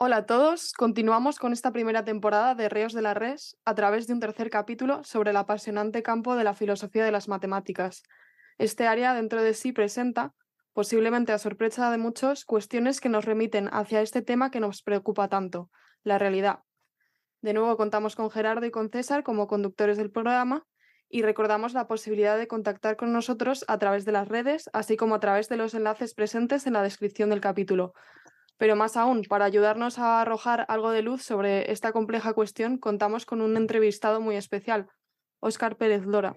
Hola a todos, continuamos con esta primera temporada de Ríos de la Res a través de un tercer capítulo sobre el apasionante campo de la filosofía de las matemáticas. Este área dentro de sí presenta, posiblemente a sorpresa de muchos, cuestiones que nos remiten hacia este tema que nos preocupa tanto, la realidad. De nuevo contamos con Gerardo y con César como conductores del programa y recordamos la posibilidad de contactar con nosotros a través de las redes, así como a través de los enlaces presentes en la descripción del capítulo. Pero más aún, para ayudarnos a arrojar algo de luz sobre esta compleja cuestión, contamos con un entrevistado muy especial, Óscar Pérez Lora.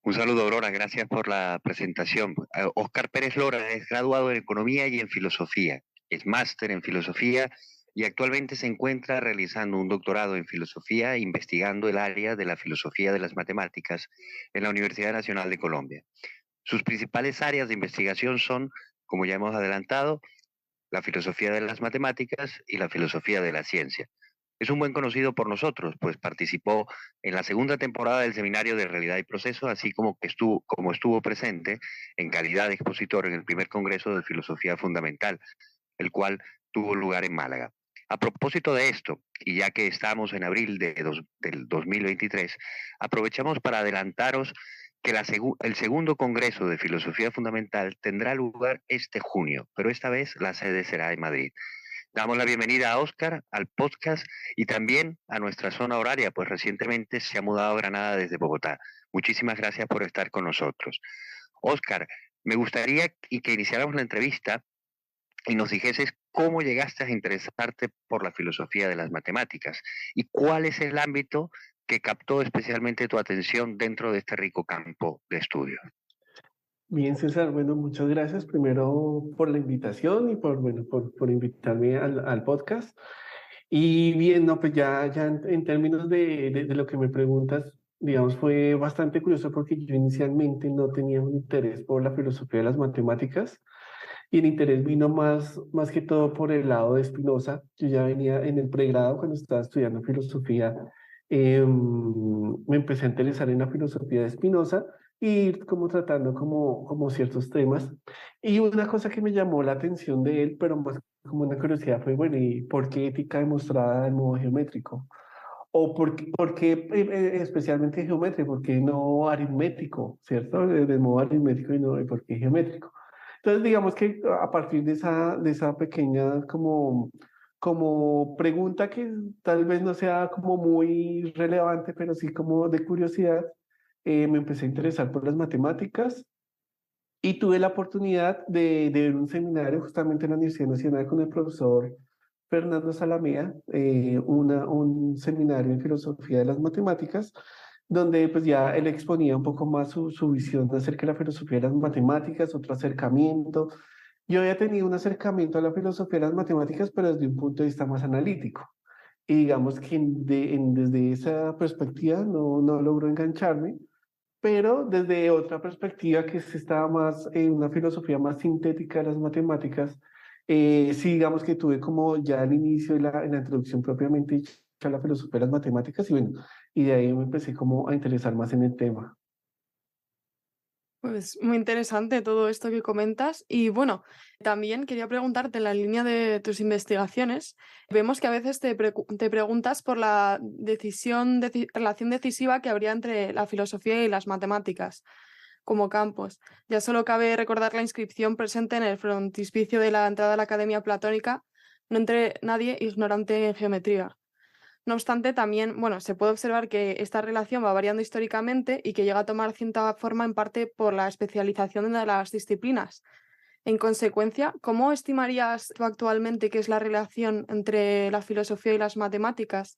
Un saludo, Aurora, gracias por la presentación. Óscar Pérez Lora es graduado en Economía y en Filosofía, es máster en Filosofía y actualmente se encuentra realizando un doctorado en Filosofía investigando el área de la filosofía de las matemáticas en la Universidad Nacional de Colombia. Sus principales áreas de investigación son, como ya hemos adelantado, la filosofía de las matemáticas y la filosofía de la ciencia. Es un buen conocido por nosotros, pues participó en la segunda temporada del Seminario de Realidad y Proceso, así como estuvo presente en calidad de expositor en el primer Congreso de Filosofía Fundamental, el cual tuvo lugar en Málaga. A propósito de esto, y ya que estamos en abril del 2023, aprovechamos para adelantaros que el segundo Congreso de Filosofía Fundamental tendrá lugar este junio, pero esta vez la sede será en Madrid. Damos la bienvenida a Óscar, al podcast y también a nuestra zona horaria, pues recientemente se ha mudado a Granada desde Bogotá. Muchísimas gracias por estar con nosotros. Óscar, me gustaría que iniciáramos la entrevista y nos dijeses cómo llegaste a interesarte por la filosofía de las matemáticas y cuál es el ámbito que captó especialmente tu atención dentro de este rico campo de estudio. Bien, César, bueno, muchas gracias primero por la invitación y por invitarme al podcast. Y bien, no, pues ya en términos de lo que me preguntas, digamos, fue bastante curioso porque yo inicialmente no tenía un interés por la filosofía de las matemáticas y el interés vino más que todo por el lado de Spinoza. Yo ya venía en el pregrado cuando estaba estudiando filosofía, me empecé a interesar en la filosofía de Spinoza y ir como tratando como ciertos temas. Y una cosa que me llamó la atención de él, pero más como una curiosidad fue, bueno, ¿y por qué ética demostrada en modo geométrico? ¿O por qué especialmente geométrico? ¿Por qué no aritmético, cierto? De modo aritmético y no, ¿y por qué geométrico? Entonces, digamos que a partir de esa pequeña como pregunta que tal vez no sea como muy relevante, pero sí como de curiosidad, me empecé a interesar por las matemáticas y tuve la oportunidad de ver un seminario justamente en la Universidad Nacional con el profesor Fernando Salamea, un seminario en filosofía de las matemáticas, donde pues ya él exponía un poco más su visión acerca de la filosofía de las matemáticas, otro acercamiento. Yo había tenido un acercamiento a la filosofía de las matemáticas, pero desde un punto de vista más analítico. Y digamos que desde esa perspectiva no logró engancharme, pero desde otra perspectiva que estaba más en una filosofía más sintética de las matemáticas, sí digamos que tuve como ya al inicio en la introducción propiamente dicha a la filosofía de las matemáticas y bueno, y de ahí me empecé como a interesar más en el tema. Pues muy interesante todo esto que comentas. Y bueno, también quería preguntarte en la línea de tus investigaciones, vemos que a veces te preguntas por la relación decisiva que habría entre la filosofía y las matemáticas como campos. Ya solo cabe recordar la inscripción presente en el frontispicio de la entrada a la Academia Platónica: no entre nadie ignorante en geometría. No obstante, también, bueno, se puede observar que esta relación va variando históricamente y que llega a tomar cierta forma en parte por la especialización de las disciplinas. En consecuencia, ¿cómo estimarías tú actualmente que es la relación entre la filosofía y las matemáticas?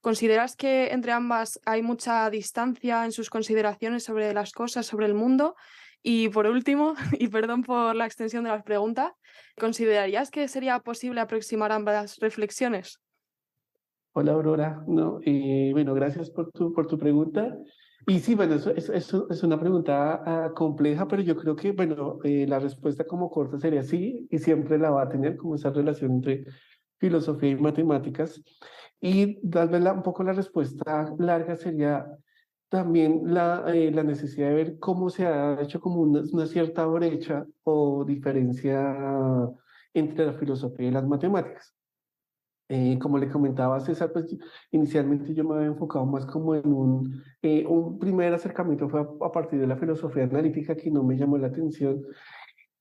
¿Consideras que entre ambas hay mucha distancia en sus consideraciones sobre las cosas, sobre el mundo? Y por último, y perdón por la extensión de las preguntas, ¿considerarías que sería posible aproximar ambas reflexiones? Hola Aurora, no, bueno, gracias por tu pregunta. Y sí, bueno, es una pregunta compleja, pero yo creo que, bueno, la respuesta como corta sería sí, y siempre la va a tener como esa relación entre filosofía y matemáticas. Y tal vez un poco la respuesta larga sería también la necesidad de ver cómo se ha hecho como una cierta brecha o diferencia entre la filosofía y las matemáticas. Como le comentaba César, pues inicialmente yo me había enfocado más como en un primer acercamiento fue a partir de la filosofía analítica que no me llamó la atención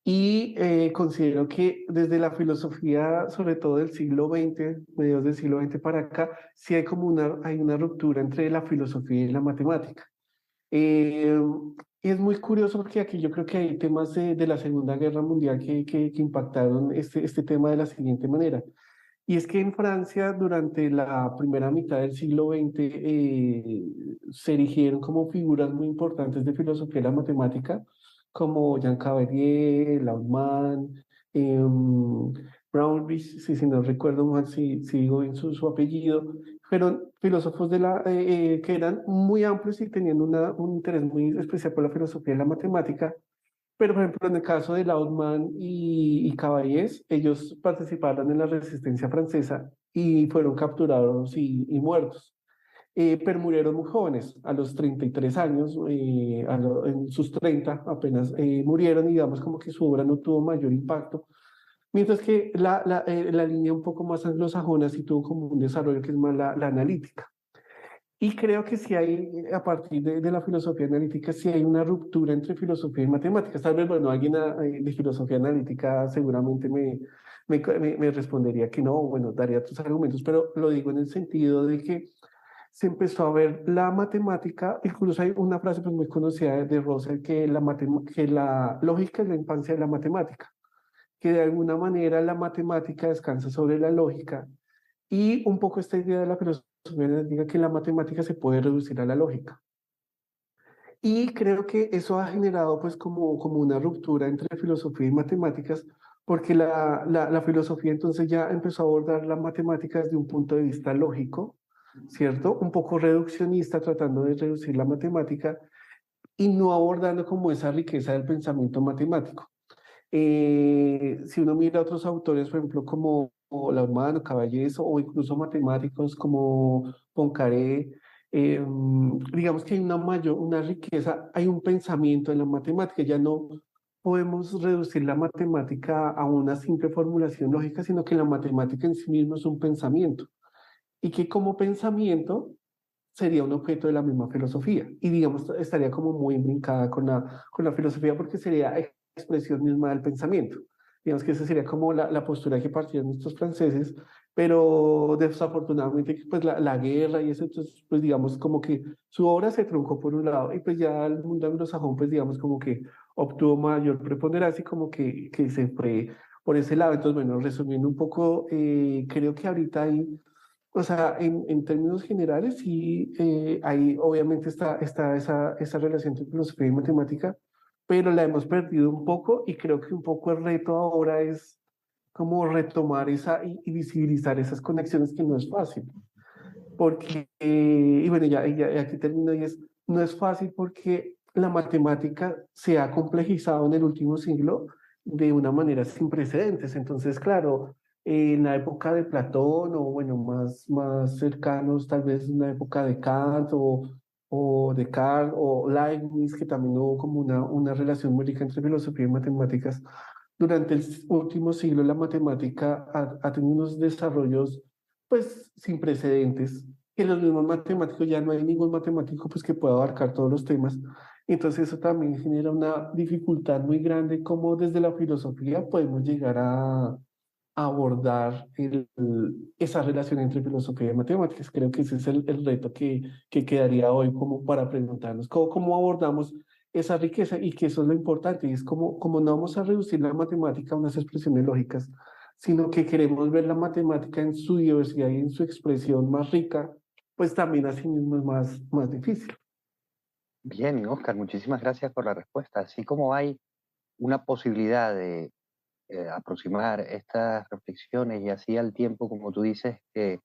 y considero que desde la filosofía, sobre todo del siglo XX, mediados del siglo XX para acá, sí hay como hay una ruptura entre la filosofía y la matemática. Eh, y es muy curioso porque aquí yo creo que hay temas de la Segunda Guerra Mundial que impactaron este tema de la siguiente manera. Y es que en Francia, durante la primera mitad del siglo XX, se erigieron como figuras muy importantes de filosofía de la matemática, como Jean Cavelier, Laumann, Brownrigg, si no recuerdo mal si digo bien su apellido, fueron filósofos que eran muy amplios y tenían un interés muy especial por la filosofía de la matemática, pero, por ejemplo, en el caso de Lautmann y Caballés, ellos participaron en la resistencia francesa y fueron capturados y muertos. Pero murieron muy jóvenes, a los 33 años, en sus 30 apenas murieron y digamos como que su obra no tuvo mayor impacto. Mientras que la línea un poco más anglosajona sí tuvo como un desarrollo que es más la analítica. Y creo que sí hay, a partir de la filosofía analítica, sí hay una ruptura entre filosofía y matemáticas. Tal vez, bueno, alguien de filosofía analítica seguramente me respondería que no, bueno, daría tus argumentos, pero lo digo en el sentido de que se empezó a ver la matemática, incluso hay una frase pues, muy conocida de Russell, que la lógica es la infancia de la matemática, que de alguna manera la matemática descansa sobre la lógica y un poco esta idea de la filosofía diga que la matemática se puede reducir a la lógica. Y creo que eso ha generado pues como una ruptura entre filosofía y matemáticas, porque la filosofía entonces ya empezó a abordar la matemática desde un punto de vista lógico, ¿cierto? Un poco reduccionista, tratando de reducir la matemática y no abordando como esa riqueza del pensamiento matemático. Si uno mira a otros autores, por ejemplo, como Laumann, Caballés o incluso matemáticos como Poincaré, digamos que hay una riqueza, hay un pensamiento en la matemática, ya no podemos reducir la matemática a una simple formulación lógica, sino que la matemática en sí misma es un pensamiento y que como pensamiento sería un objeto de la misma filosofía y digamos estaría como muy brincada con la filosofía porque sería expresión misma del pensamiento. Digamos que esa sería como la postura que partieron estos franceses, pero desafortunadamente pues la guerra y eso, entonces pues digamos como que su obra se truncó por un lado y pues ya el mundo anglosajón pues digamos como que obtuvo mayor preponderancia y como que se fue por ese lado. Entonces bueno, resumiendo un poco, creo que ahorita hay o sea, en términos generales, sí, ahí obviamente está esa relación entre filosofía y matemática, pero la hemos perdido un poco y creo que un poco el reto ahora es como retomar y visibilizar esas conexiones que no es fácil. Porque, y bueno, ya aquí termino y no es fácil porque la matemática se ha complejizado en el último siglo de una manera sin precedentes. Entonces, claro, en la época de Platón o bueno, más cercanos, tal vez en la época de Kant o Descartes o Leibniz, que también hubo como una relación muy rica entre filosofía y matemáticas. Durante el último siglo la matemática ha tenido unos desarrollos pues sin precedentes, que los mismos matemáticos ya no hay ningún matemático pues que pueda abarcar todos los temas. Entonces eso también genera una dificultad muy grande como desde la filosofía podemos llegar a abordar esa relación entre filosofía y matemáticas. Creo que ese es el reto que quedaría hoy como para preguntarnos cómo abordamos esa riqueza y que eso es lo importante, y es como no vamos a reducir la matemática a unas expresiones lógicas, sino que queremos ver la matemática en su diversidad y en su expresión más rica, pues también así mismo es más difícil. Bien, Oscar, muchísimas gracias por la respuesta. Así como hay una posibilidad de aproximar estas reflexiones y así al tiempo, como tú dices, que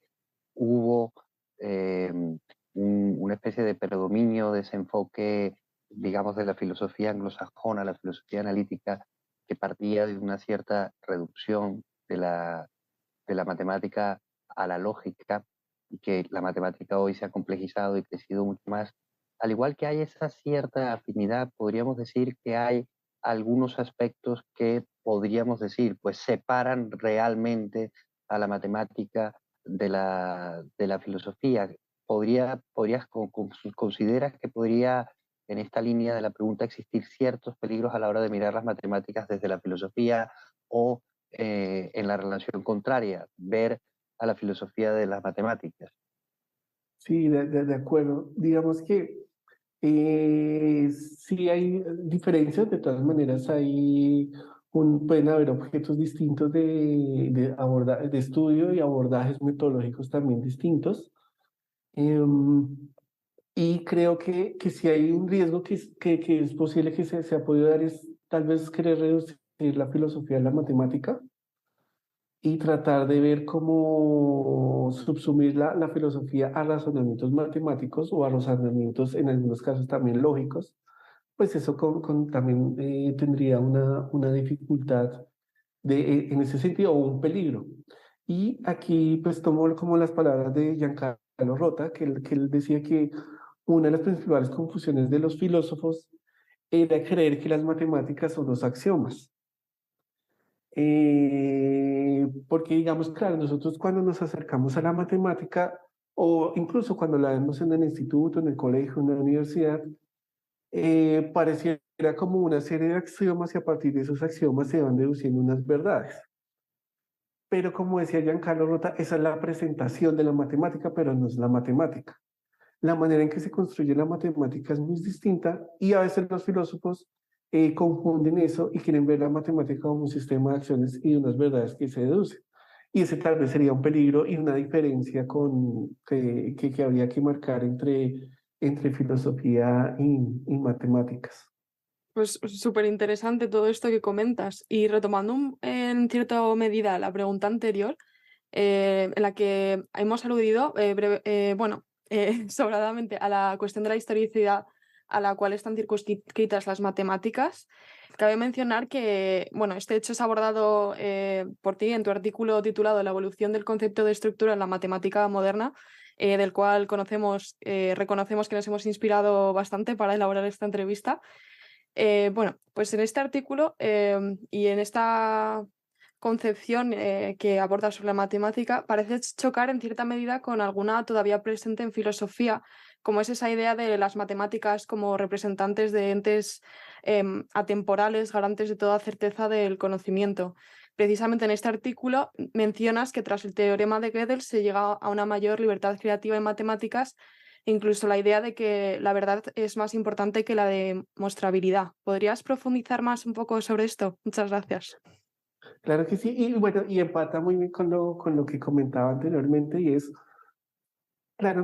hubo eh, una especie de predominio de ese enfoque, digamos, de la filosofía anglosajona, la filosofía analítica, que partía de una cierta reducción de la matemática a la lógica y que la matemática hoy se ha complejizado y crecido mucho más. Al igual que hay esa cierta afinidad, podríamos decir que hay algunos aspectos que podríamos decir, pues separan realmente a la matemática de la filosofía. ¿Consideras que podría en esta línea de la pregunta existir ciertos peligros a la hora de mirar las matemáticas desde la filosofía o en la relación contraria, ver a la filosofía de las matemáticas? Sí, de acuerdo. Digamos que sí hay diferencias, de todas maneras pueden haber objetos distintos de estudio y abordajes metodológicos también distintos. Em, y creo que si hay un riesgo que es posible que se ha podido dar es tal vez querer reducir la filosofía a la matemática y tratar de ver cómo subsumir la filosofía a razonamientos matemáticos o a razonamientos en algunos casos también lógicos, pues eso también tendría una dificultad en ese sentido o un peligro. Y aquí pues tomo como las palabras de Giancarlo Rota, que él decía que una de las principales confusiones de los filósofos era creer que las matemáticas son los axiomas. Porque digamos, claro, nosotros cuando nos acercamos a la matemática, o incluso cuando la vemos en el instituto, en el colegio, en la universidad, pareciera como una serie de axiomas y a partir de esos axiomas se van deduciendo unas verdades. Pero como decía Giancarlo Rota, esa es la presentación de la matemática, pero no es la matemática. La manera en que se construye la matemática es muy distinta y a veces los filósofos confunden eso y quieren ver la matemática como un sistema de acciones y unas verdades que se deducen. Y ese tal vez sería un peligro y una diferencia que habría que marcar entre filosofía y matemáticas. Pues súper interesante todo esto que comentas. Y retomando en cierta medida la pregunta anterior, en la que hemos aludido sobradamente a la cuestión de la historicidad a la cual están circunscritas las matemáticas, cabe mencionar que bueno, este hecho es abordado por ti en tu artículo titulado La evolución del concepto de estructura en la matemática moderna, del cual reconocemos que nos hemos inspirado bastante para elaborar esta entrevista. Bueno, pues en este artículo y en esta concepción que aborda sobre la matemática parece chocar en cierta medida con alguna todavía presente en filosofía, como es esa idea de las matemáticas como representantes de entes atemporales, garantes de toda certeza del conocimiento. Precisamente en este artículo mencionas que tras el teorema de Gödel se llega a una mayor libertad creativa en matemáticas, incluso la idea de que la verdad es más importante que la demostrabilidad. ¿Podrías profundizar más un poco sobre esto? Muchas gracias. Claro que sí, y bueno, y empata muy bien con lo que comentaba anteriormente, y es, claro,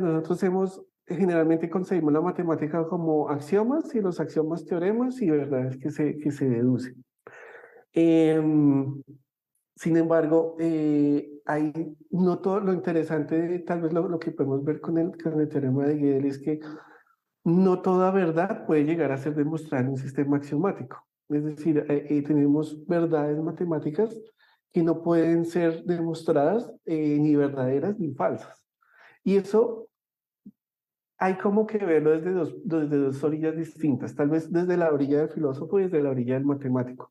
generalmente concebimos la matemática como axiomas, y los axiomas teoremas y verdades que se deducen. Em, Sin embargo, hay no todo lo interesante, tal vez lo que podemos ver con el teorema de Gödel es que no toda verdad puede llegar a ser demostrada en un sistema axiomático. Es decir, tenemos verdades matemáticas que no pueden ser demostradas ni verdaderas ni falsas. Y eso hay como que verlo desde dos orillas distintas, tal vez desde la orilla del filósofo y desde la orilla del matemático.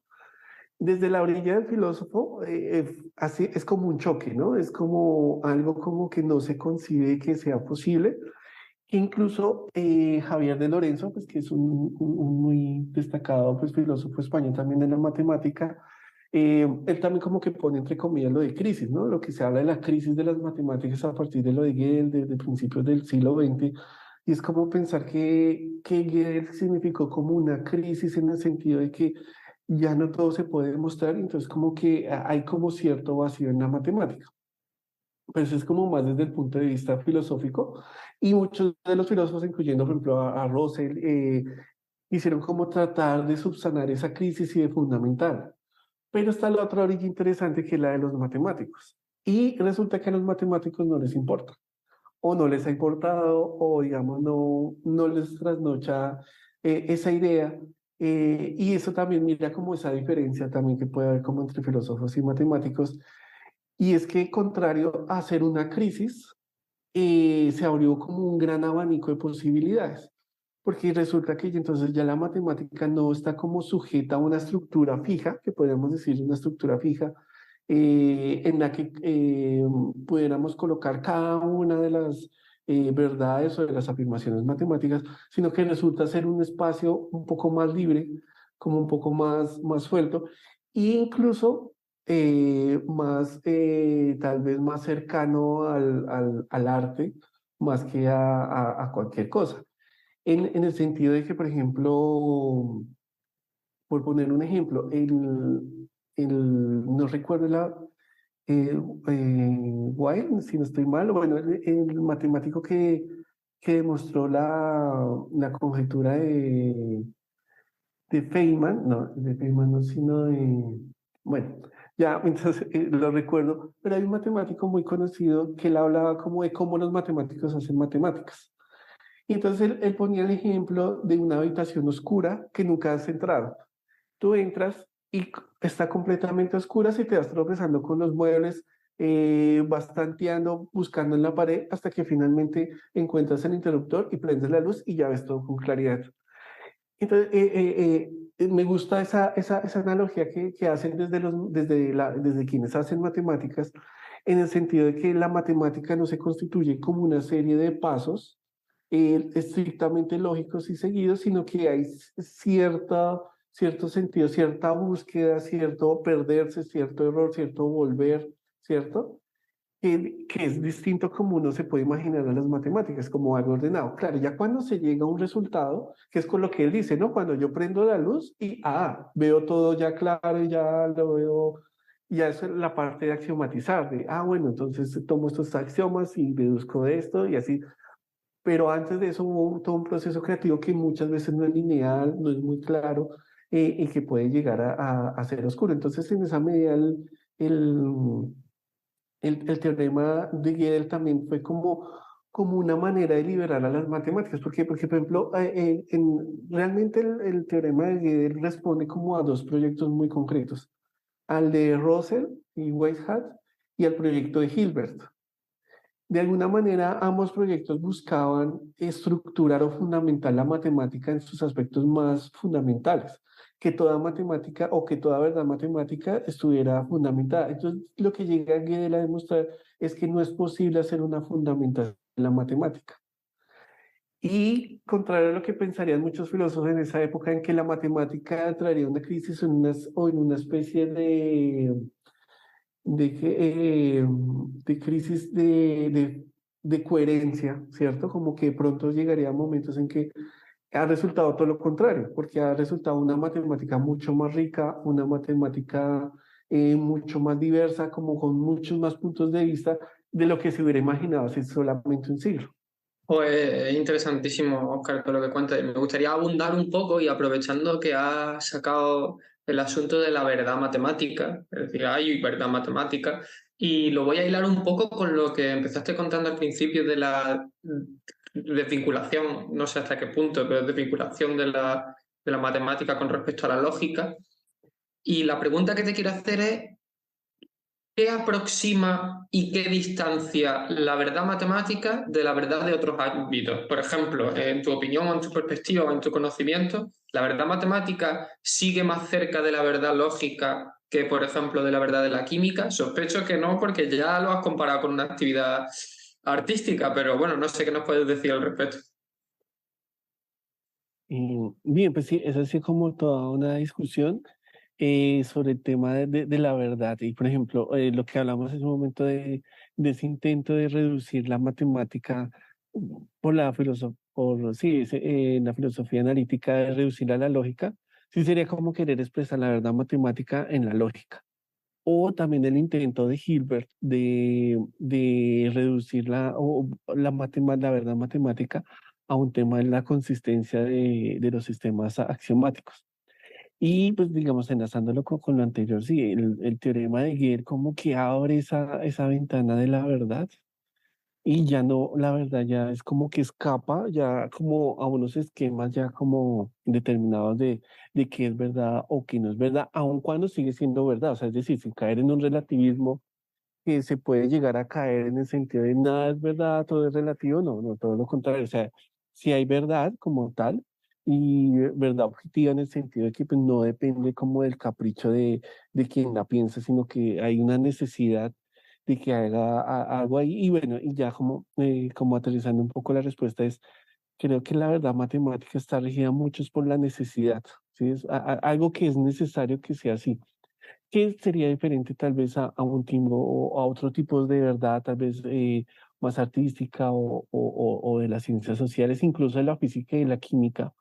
Desde la orilla del filósofo, así es como un choque, ¿no? Es como algo como que no se concibe que sea posible. Incluso Javier de Lorenzo, pues, que es un muy destacado pues, filósofo español también de la matemática, él también como que pone entre comillas lo de crisis, ¿no? Lo que se habla de la crisis de las matemáticas a partir de lo de Gödel, de principios del siglo XX, y es como pensar que Gödel significó como una crisis en el sentido de que ya no todo se puede demostrar, entonces como que hay como cierto vacío en la matemática. Pero eso es como más desde el punto de vista filosófico, y muchos de los filósofos, incluyendo por ejemplo a Russell, hicieron como tratar de subsanar esa crisis y de fundamentar. Pero está la otra orilla interesante que es la de los matemáticos. Y resulta que a los matemáticos no les importa, o no les ha importado, o digamos no les trasnocha esa idea. Y eso también mira como esa diferencia también que puede haber como entre filósofos y matemáticos. Y es que contrario a hacer una crisis, se abrió como un gran abanico de posibilidades. porque resulta que entonces ya la matemática no está como sujeta a una estructura fija, que podríamos decir una estructura fija, en la que pudiéramos colocar cada una de las verdades o de las afirmaciones matemáticas, sino que resulta ser un espacio un poco más libre, como un poco más suelto, e incluso más, tal vez más cercano al arte, más que a cualquier cosa. En el sentido de que, por ejemplo, por poner un ejemplo, no recuerdo eh, Wilde, si no estoy mal, bueno, el matemático que demostró la conjetura de Feynman, no, de Feynman no, sino bueno, ya, entonces lo recuerdo, pero hay un matemático muy conocido que él hablaba como de cómo los matemáticos hacen matemáticas. Y entonces él ponía el ejemplo de una habitación oscura que nunca has entrado. Tú entras y está completamente oscura, si te vas tropezando con los muebles, vas tanteando, buscando en la pared, hasta que finalmente encuentras el interruptor y prendes la luz y ya ves todo con claridad. Entonces, me gusta esa analogía que hacen desde quienes hacen matemáticas, en el sentido de que la matemática no se constituye como una serie de pasos estrictamente lógicos y seguidos, sino que hay cierto sentido, cierta búsqueda, cierto perderse, cierto error, cierto volver, ¿cierto? Que es distinto como uno se puede imaginar a las matemáticas, como algo ordenado. Claro, ya cuando se llega a un resultado, que es con lo que él dice, ¿no? Cuando yo prendo la luz y, veo todo ya claro y ya lo veo, ya es la parte de axiomatizar, de, bueno, entonces tomo estos axiomas y deduzco de esto y así. Pero antes de eso hubo todo un proceso creativo que muchas veces no es lineal, no es muy claro, y que puede llegar a ser oscuro. Entonces, en esa medida, el, el teorema de Gödel también fue como una manera de liberar a las matemáticas. ¿Por qué? Porque, por ejemplo, realmente el teorema de Gödel responde como a dos proyectos muy concretos, al de Russell y Weishaupt y al proyecto de Hilbert. De alguna manera, ambos proyectos buscaban estructurar o fundamentar la matemática en sus aspectos más fundamentales, que toda matemática o que toda verdad matemática estuviera fundamentada. Entonces, lo que llega Gödel a demostrar es que no es posible hacer una fundamentación en la matemática. Y contrario a lo que pensarían muchos filósofos en esa época, en que la matemática traería una crisis o en una especie de crisis de coherencia, ¿cierto? Como que de pronto llegaría a momentos en que ha resultado todo lo contrario, porque ha resultado una matemática mucho más rica, una matemática mucho más diversa, como con muchos más puntos de vista de lo que se hubiera imaginado hace solamente un siglo. Pues es interesantísimo, Oscar, todo lo que cuentas. Me gustaría abundar un poco y aprovechando que has sacado el asunto de la verdad matemática, es decir, hay verdad matemática, y lo voy a hilar un poco con lo que empezaste contando al principio de la desvinculación, no sé hasta qué punto, pero desvinculación de la matemática con respecto a la lógica. Y la pregunta que te quiero hacer es, ¿qué aproxima y qué distancia la verdad matemática de la verdad de otros ámbitos? Por ejemplo, en tu opinión o en tu perspectiva o en tu conocimiento, ¿la verdad matemática sigue más cerca de la verdad lógica que, por ejemplo, de la verdad de la química? Sospecho que no, porque ya lo has comparado con una actividad artística, pero bueno, no sé qué nos puedes decir al respecto. Bien, pues sí, es así como toda una discusión sobre el tema de la verdad. Y por ejemplo, lo que hablamos en un momento de ese intento de reducir la matemática por la filosofía analítica de reducir a la lógica, sí sería como querer expresar la verdad matemática en la lógica. O también el intento de Hilbert de reducir la verdad matemática a un tema de la consistencia de los sistemas axiomáticos. Y pues digamos, enlazándolo con lo anterior, sí, el teorema de Gödel como que abre esa ventana de la verdad y ya no, la verdad ya es como que escapa ya como a unos esquemas ya como determinados de qué es verdad o qué no es verdad, aun cuando sigue siendo verdad, o sea, es decir, sin caer en un relativismo que se puede llegar a caer en el sentido de nada es verdad, todo es relativo, no, no, todo lo contrario, o sea, si hay verdad como tal, y verdad objetiva en el sentido de que pues, no depende como del capricho de quien la piensa, sino que hay una necesidad de que haga algo ahí. Y bueno, y ya como aterrizando un poco la respuesta es, creo que la verdad matemática está regida mucho es por la necesidad, ¿sí? Es algo que es necesario que sea así. ¿Qué sería diferente tal vez a un timbre o a otro tipo de verdad, tal vez más artística o de las ciencias sociales, incluso de la física y la química?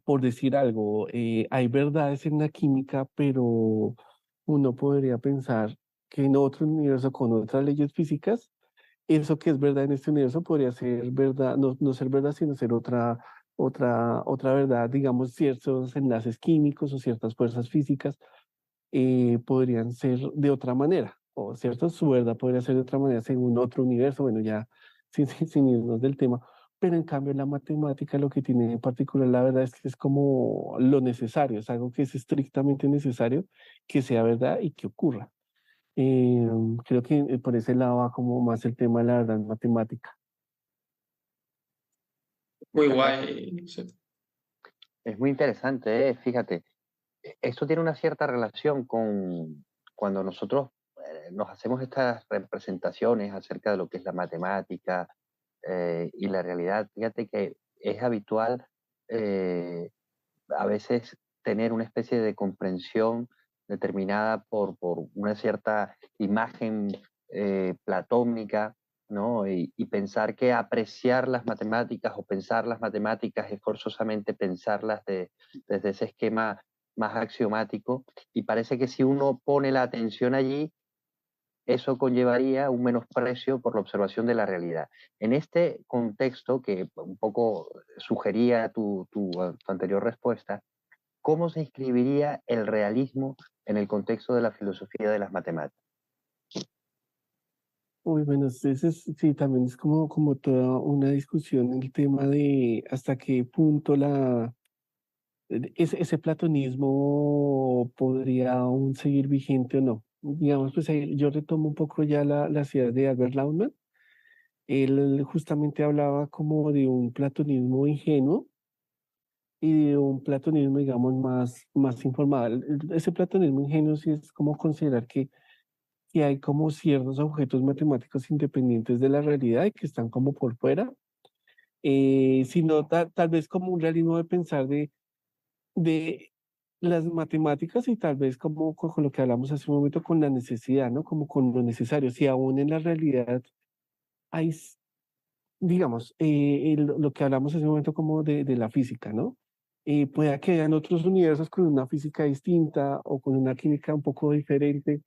Por decir algo, hay verdades en la química, pero uno podría pensar que en otro universo con otras leyes físicas, eso que es verdad en este universo podría ser verdad, no ser verdad, sino ser otra verdad, digamos, ciertos enlaces químicos o ciertas fuerzas físicas podrían ser de otra manera, o cierto, su verdad podría ser de otra manera según otro universo, bueno, ya sin irnos del tema, pero en cambio la matemática lo que tiene en particular, la verdad es que es como lo necesario, es algo que es estrictamente necesario que sea verdad y que ocurra. Eh, Creo que por ese lado va como más el tema de la verdad matemática. Muy ¿Verdad? guay. Sí. Es muy interesante, ¿eh? Fíjate, esto tiene una cierta relación con cuando nosotros nos hacemos estas representaciones acerca de lo que es la matemática y la realidad. Fíjate que es habitual eh, a veces tener una especie de comprensión determinada por una cierta imagen platónica, ¿no? Y pensar que apreciar las matemáticas o pensar las matemáticas es forzosamente pensarlas desde ese esquema más axiomático, y parece que si uno pone la atención allí, eso conllevaría un menosprecio por la observación de la realidad. En este contexto que un poco sugería tu anterior respuesta, ¿cómo se inscribiría el realismo en el contexto de la filosofía de las matemáticas? Uy, bueno, sí, también es como toda una discusión el tema de hasta qué punto ese platonismo podría aún seguir vigente o no. Digamos, pues ahí yo retomo un poco ya las ideas de Albert Laumann. Él justamente hablaba como de un platonismo ingenuo y de un platonismo, digamos, más informado. Ese platonismo ingenuo sí es como considerar que hay como ciertos objetos matemáticos independientes de la realidad y que están como por fuera, sino tal vez como un realismo de pensar de las matemáticas y tal vez como con lo que hablamos hace un momento con la necesidad, ¿no? Como con lo necesario. Si aún en la realidad hay, digamos, lo que hablamos hace un momento como de la física, ¿no? Pueda que hayan otros universos con una física distinta o con una química un poco diferente,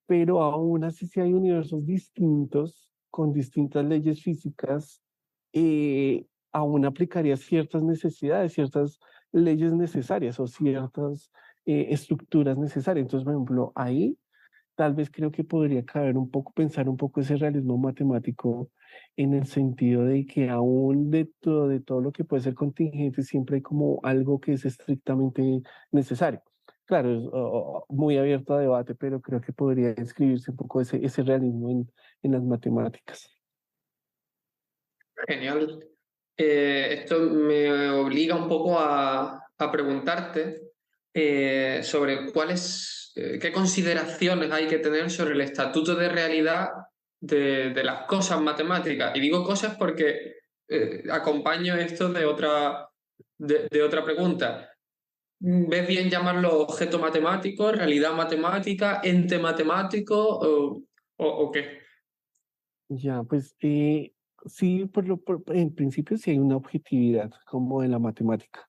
pero aún así si hay universos distintos con distintas leyes físicas, aún aplicaría ciertas necesidades, ciertas leyes necesarias o ciertas estructuras necesarias. Entonces, por ejemplo, ahí tal vez creo que podría caber un poco, pensar un poco ese realismo matemático en el sentido de que aún de todo lo que puede ser contingente, siempre hay como algo que es estrictamente necesario. Claro, es muy abierto a debate, pero creo que podría inscribirse un poco ese realismo en las matemáticas. Genial. Esto me obliga un poco a preguntarte sobre qué consideraciones hay que tener sobre el estatuto de realidad de las cosas matemáticas. Y digo cosas porque acompaño esto de otra pregunta. ¿Ves bien llamarlo objeto matemático, realidad matemática, ente matemático o qué? Ya, pues sí, en principio sí hay una objetividad como de la matemática,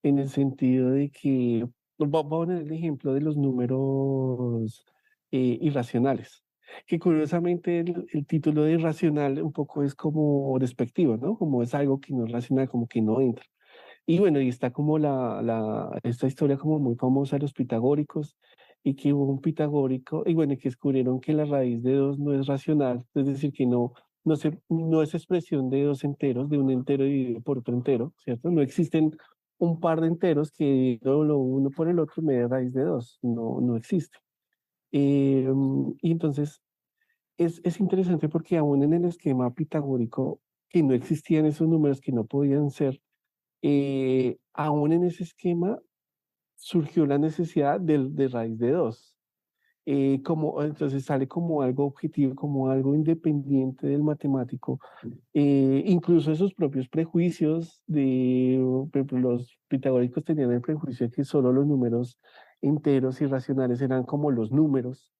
en el sentido de que, vamos a poner el ejemplo de los números irracionales, que curiosamente el título de irracional un poco es como despectivo, ¿no? Como es algo que no es racional, como que no entra. Y bueno, y está como esta historia como muy famosa de los pitagóricos, y que hubo un pitagórico, y bueno, que descubrieron que la raíz de dos no es racional, es decir, que no es expresión de dos enteros, de un entero dividido por otro entero, ¿cierto? No existen un par de enteros que dividido lo uno por el otro me dé raíz de dos, no existe. Y entonces es interesante porque aún en el esquema pitagórico que no existían esos números, que no podían ser, aún en ese esquema surgió la necesidad de raíz de 2. Entonces sale como algo objetivo, como algo independiente del matemático. Incluso esos propios prejuicios por ejemplo, los pitagóricos tenían el prejuicio de que solo los números enteros y racionales eran como los números,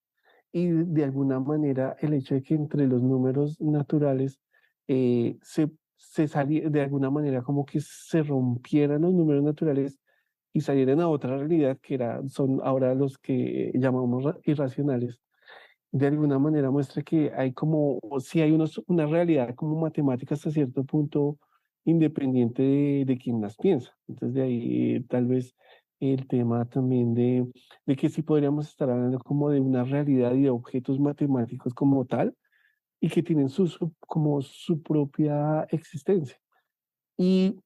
y de alguna manera el hecho de que entre los números naturales se salía, de alguna manera como que se rompieran los números naturales y salieran a otra realidad son ahora los que llamamos irracionales. De alguna manera muestra que hay como, o sí hay una realidad como matemática hasta cierto punto independiente de quien las piensa. Entonces de ahí tal vez el tema también de que sí podríamos estar hablando como de una realidad y de objetos matemáticos como tal y que tienen como su propia existencia. Y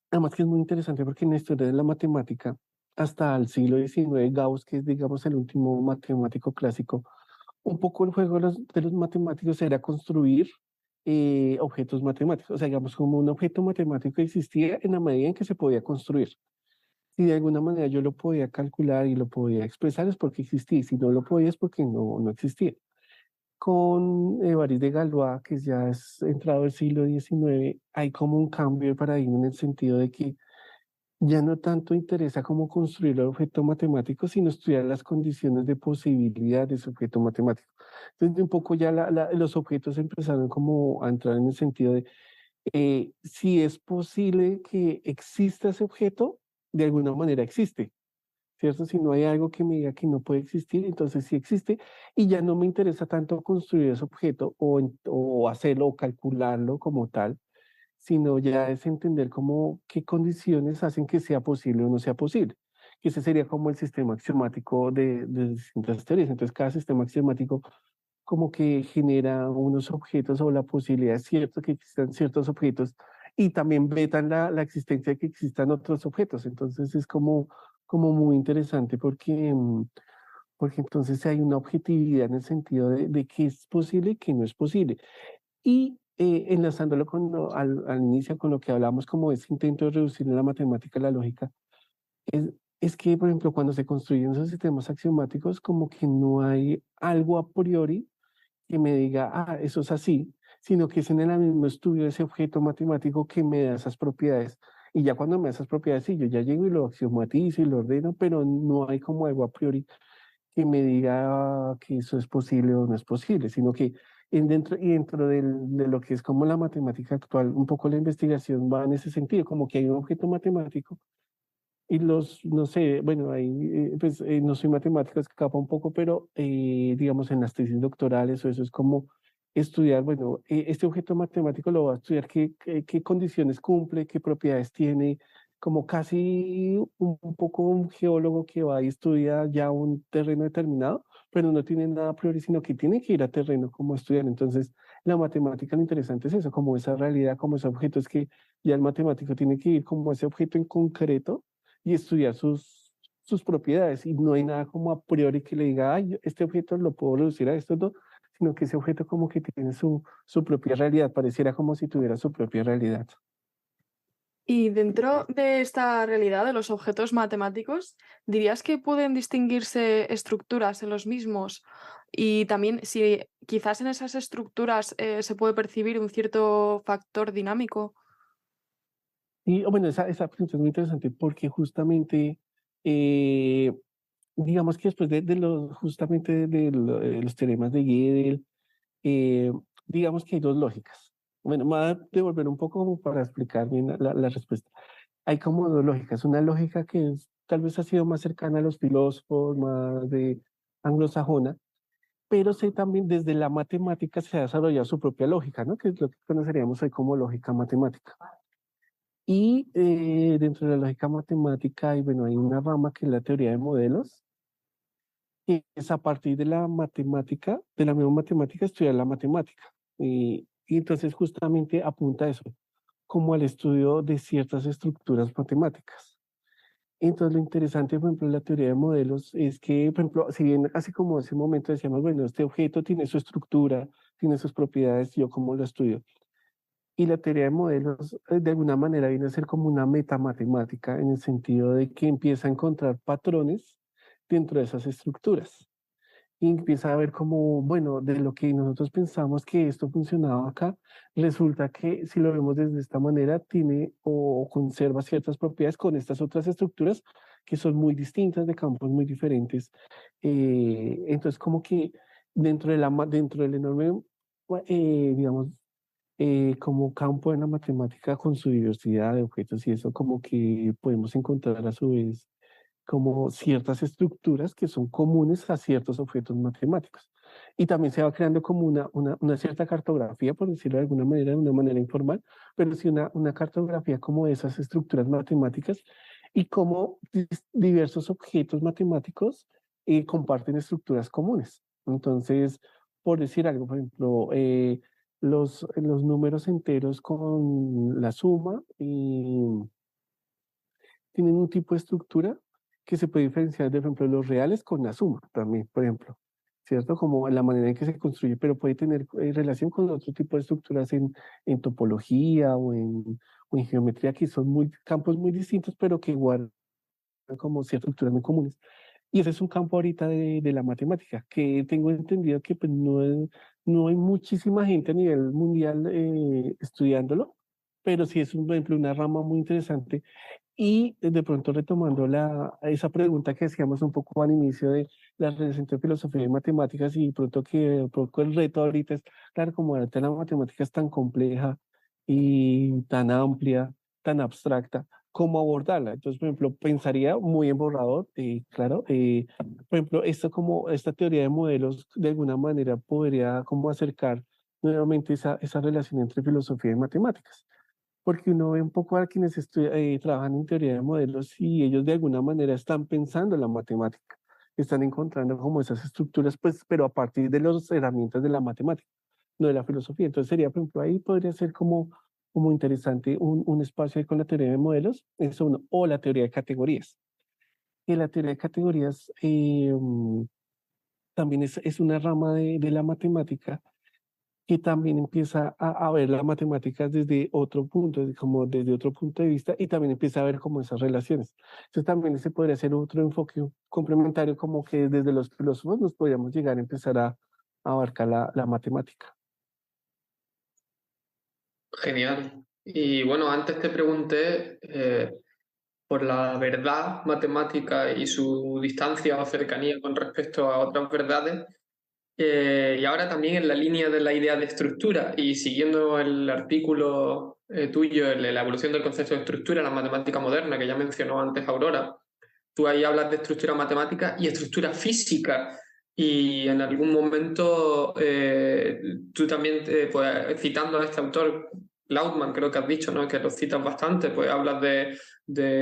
además que es muy interesante porque en la historia de la matemática, hasta el siglo XIX, Gauss, que es digamos el último matemático clásico, un poco el juego de los matemáticos era construir objetos matemáticos. O sea, digamos, como un objeto matemático existía en la medida en que se podía construir. Si de alguna manera yo lo podía calcular y lo podía expresar es porque existía, y si no lo podía es porque no existía. Con Évariste de Galois, que ya es entrado el siglo XIX, hay como un cambio de paradigma en el sentido de que ya no tanto interesa cómo construir el objeto matemático, sino estudiar las condiciones de posibilidad de ese objeto matemático. Entonces, un poco ya los objetos empezaron como a entrar en el sentido de si es posible que exista ese objeto, de alguna manera existe, ¿cierto? Si no hay algo que me diga que no puede existir, entonces sí existe y ya no me interesa tanto construir ese objeto o hacerlo o calcularlo como tal, sino ya es entender cómo, qué condiciones hacen que sea posible o no sea posible. Que ese sería como el sistema axiomático de distintas teorías. Entonces, cada sistema axiomático como que genera unos objetos o la posibilidad cierta que existan ciertos objetos y también vetan la existencia de que existan otros objetos. Entonces, es como muy interesante porque entonces hay una objetividad en el sentido de qué es posible y qué no es posible. Y enlazándolo al inicio con lo que hablamos como ese intento de reducir en la matemática la lógica, es, es que, por ejemplo, cuando se construyen esos sistemas axiomáticos, como que no hay algo a priori que me diga, eso es así, sino que es en el mismo estudio de ese objeto matemático que me da esas propiedades. Y ya cuando me da esas propiedades, sí, yo ya llego y lo axiomatizo y lo ordeno, pero no hay como algo a priori que me diga que eso es posible o no es posible, sino que dentro de lo que es como la matemática actual, un poco la investigación va en ese sentido, como que hay un objeto matemático y no sé, bueno, ahí pues no soy matemático, escapa un poco, pero digamos en las tesis doctorales o eso es como estudiar, bueno, este objeto matemático lo va a estudiar, qué condiciones cumple, qué propiedades tiene, como casi un poco un geólogo que va y estudia ya un terreno determinado, pero no tiene nada a priori, sino que tiene que ir a terreno como a estudiar. Entonces, la matemática lo interesante es eso, como esa realidad, como ese objeto, es que ya el matemático tiene que ir como a ese objeto en concreto y estudiar sus propiedades. Y no hay nada como a priori que le diga, ay, este objeto lo puedo reducir a esto, no, sino que ese objeto como que tiene su propia realidad, pareciera como si tuviera su propia realidad. Y dentro de esta realidad de los objetos matemáticos, ¿dirías que pueden distinguirse estructuras en los mismos? Y también si quizás en esas estructuras se puede percibir un cierto factor dinámico. Y bueno, esa pregunta es muy interesante porque justamente, eh, digamos que después justamente de los teoremas de Gödel, eh, digamos que hay dos lógicas. Bueno, me voy a devolver un poco como para explicar bien la respuesta. Hay como dos lógicas. Una lógica que tal vez ha sido más cercana a los filósofos, más de anglosajona, pero sé también desde la matemática se ha desarrollado su propia lógica, ¿no? Que es lo que conoceríamos hoy como lógica matemática. Y dentro de la lógica matemática hay, bueno, hay una rama que es la teoría de modelos, que es a partir de la matemática, de la misma matemática, estudiar la matemática. Y entonces justamente apunta a eso, como al estudio de ciertas estructuras matemáticas. Entonces lo interesante, por ejemplo, de la teoría de modelos es que, por ejemplo, si bien así como ese momento decíamos, bueno, este objeto tiene su estructura, tiene sus propiedades, yo cómo lo estudio. Y la teoría de modelos, de alguna manera, viene a ser como una metamatemática en el sentido de que empieza a encontrar patrones dentro de esas estructuras. Y empieza a ver como, bueno, de lo que nosotros pensamos que esto funcionaba acá, resulta que si lo vemos desde esta manera, tiene o conserva ciertas propiedades con estas otras estructuras que son muy distintas, de campos muy diferentes. Entonces, como que dentro del enorme, digamos, como campo de la matemática con su diversidad de objetos y eso, como que podemos encontrar a su vez como ciertas estructuras que son comunes a ciertos objetos matemáticos. Y también se va creando como una cierta cartografía, por decirlo de alguna manera, de una manera informal, pero sí una cartografía como de esas estructuras matemáticas y cómo diversos objetos matemáticos comparten estructuras comunes. Entonces, por decir algo, por ejemplo, los números enteros con la suma tienen un tipo de estructura que se puede diferenciar, de, por ejemplo, los reales con la suma también, por ejemplo, ¿cierto? Como la manera en que se construye, pero puede tener relación con otro tipo de estructuras en topología o en geometría, que son campos muy distintos, pero que guardan como ciertas estructuras muy comunes. Y ese es un campo ahorita de la matemática, que tengo entendido que pues, no hay muchísima gente a nivel mundial estudiándolo, pero sí es, por ejemplo, una rama muy interesante y de pronto retomando esa pregunta que hacíamos un poco al inicio de la relación entre filosofía y matemáticas y pronto que un poco el reto ahorita es, claro, como ahorita la matemática es tan compleja y tan amplia, tan abstracta, ¿cómo abordarla? Entonces, por ejemplo, pensaría muy en borrador, claro, por ejemplo, esta teoría de modelos de alguna manera podría como acercar nuevamente esa relación entre filosofía y matemáticas porque uno ve un poco a quienes trabajan en teoría de modelos y ellos de alguna manera están pensando en la matemática, están encontrando como esas estructuras, pues, pero a partir de las herramientas de la matemática, no de la filosofía. Entonces sería, por ejemplo, ahí podría ser como interesante un espacio ahí con la teoría de modelos, eso uno, o la teoría de categorías. Y la teoría de categorías también es una rama de la matemática que también empieza a ver las matemáticas desde otro punto, como desde otro punto de vista, y también empieza a ver como esas relaciones. Entonces también se podría hacer otro enfoque complementario, como que desde los filósofos nos podríamos llegar a empezar a abarcar la matemática. Genial. Y bueno, antes te pregunté por la verdad matemática y su distancia o cercanía con respecto a otras verdades. Y ahora también en la línea de la idea de estructura y siguiendo el artículo tuyo, la evolución del concepto de estructura en la matemática moderna, que ya mencionó antes Aurora, tú ahí hablas de estructura matemática y estructura física. Y en algún momento tú también, pues, citando a este autor, Lautman, creo que has dicho, ¿no? Que lo citas bastante, pues hablas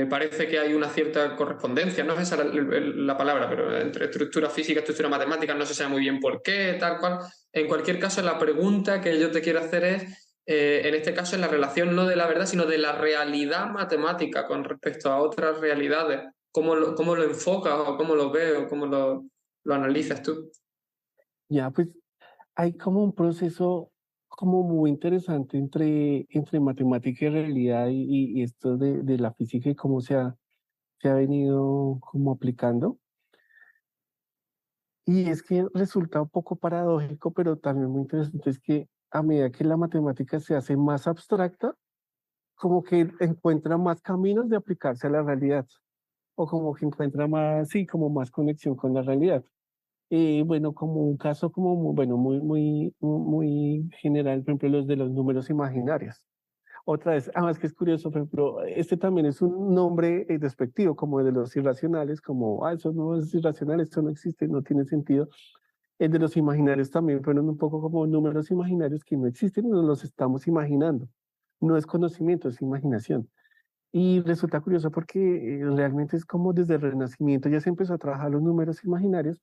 parece que hay una cierta correspondencia, no es esa la palabra, pero entre estructura física y estructura matemática no se sabe muy bien por qué, tal cual. En cualquier caso, la pregunta que yo te quiero hacer es, en este caso, en la relación no de la verdad, sino de la realidad matemática con respecto a otras realidades. ¿Cómo lo enfocas o cómo lo ves o cómo lo analizas tú? Ya, pues hay como un proceso como muy interesante entre matemática y realidad y esto de la física y cómo se ha venido como aplicando. Y es que resulta un poco paradójico, pero también muy interesante, es que a medida que la matemática se hace más abstracta, como que encuentra más caminos de aplicarse a la realidad, o como que encuentra más, sí, como más conexión con la realidad. Bueno, como un caso como, bueno, muy general, por ejemplo, los de los números imaginarios. Otra vez, además que es curioso, por ejemplo, este también es un nombre despectivo, como de los irracionales, como, eso no es irracional, esto no existe, no tiene sentido. El de los imaginarios también fueron un poco como números imaginarios que no existen, nos los estamos imaginando. No es conocimiento, es imaginación. Y resulta curioso porque realmente es como desde el Renacimiento ya se empezó a trabajar los números imaginarios,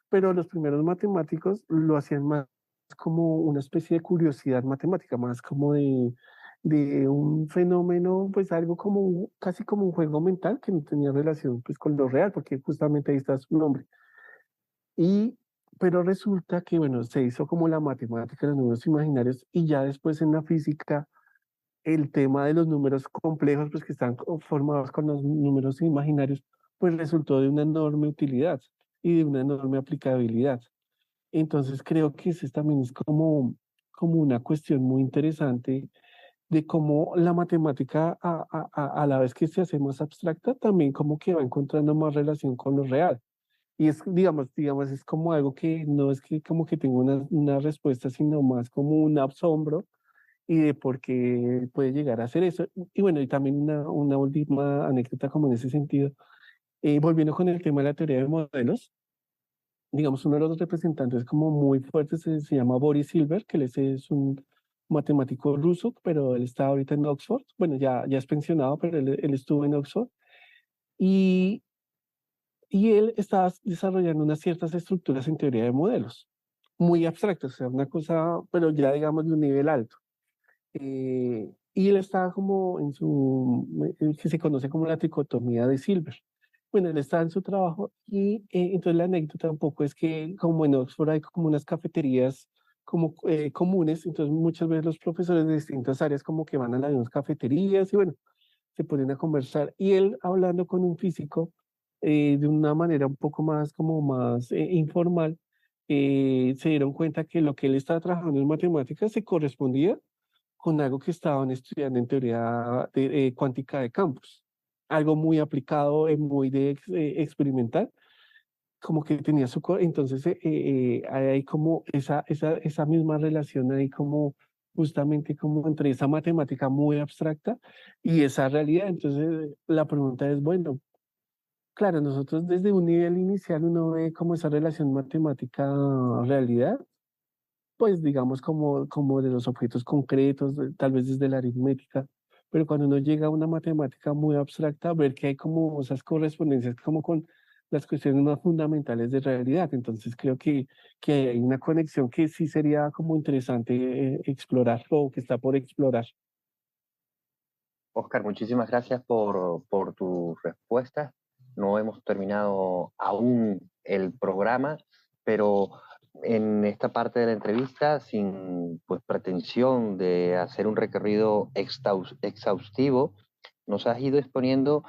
pero los primeros matemáticos lo hacían más como una especie de curiosidad matemática, más como de un fenómeno, pues algo como casi como un juego mental que no tenía relación pues con lo real, porque justamente ahí está su nombre. Y, pero resulta que, bueno, se hizo como la matemática de los números imaginarios y ya después en la física el tema de los números complejos, pues que están formados con los números imaginarios, pues resultó de una enorme utilidad y de una enorme aplicabilidad. Entonces creo que eso también es como una cuestión muy interesante de cómo la matemática a la vez que se hace más abstracta, también como que va encontrando más relación con lo real. Y es, digamos, es como algo que no es que como que tenga una respuesta, sino más como un asombro y de por qué puede llegar a hacer eso. Y bueno, y también una última anécdota como en ese sentido. Volviendo con el tema de la teoría de modelos, digamos, uno de los representantes como muy fuertes se llama Boris Silver, que él es un matemático ruso, pero él está ahorita en Oxford. Bueno, ya es pensionado, pero él estuvo en Oxford. Y, y él está desarrollando unas ciertas estructuras en teoría de modelos, muy abstractas, o sea, una cosa, pero ya digamos de un nivel alto. Y él está como en que se conoce como la tricotomía de Silver. Bueno, él está en su trabajo y entonces la anécdota un poco es que como en Oxford hay como unas cafeterías como comunes, entonces muchas veces los profesores de distintas áreas como que van a las mismas cafeterías y bueno, se ponen a conversar y él hablando con un físico de una manera un poco más como más informal, se dieron cuenta que lo que él estaba trabajando en matemáticas se correspondía con algo que estaban estudiando en teoría cuántica de campos, algo muy aplicado, muy experimental, como que tenía entonces hay como esa misma relación ahí como justamente como entre esa matemática muy abstracta y esa realidad. Entonces la pregunta es, bueno, claro, nosotros desde un nivel inicial uno ve como esa relación matemática-realidad pues digamos como de los objetos concretos, tal vez desde la aritmética, pero cuando uno llega a una matemática muy abstracta, ver que hay como esas correspondencias como con las cuestiones más fundamentales de realidad. Entonces creo que hay una conexión que sí sería como interesante explorar o que está por explorar. Oscar, muchísimas gracias por tus respuestas. No hemos terminado aún el programa, pero en esta parte de la entrevista, sin pues, pretensión de hacer un recorrido exhaustivo, nos has ido exponiendo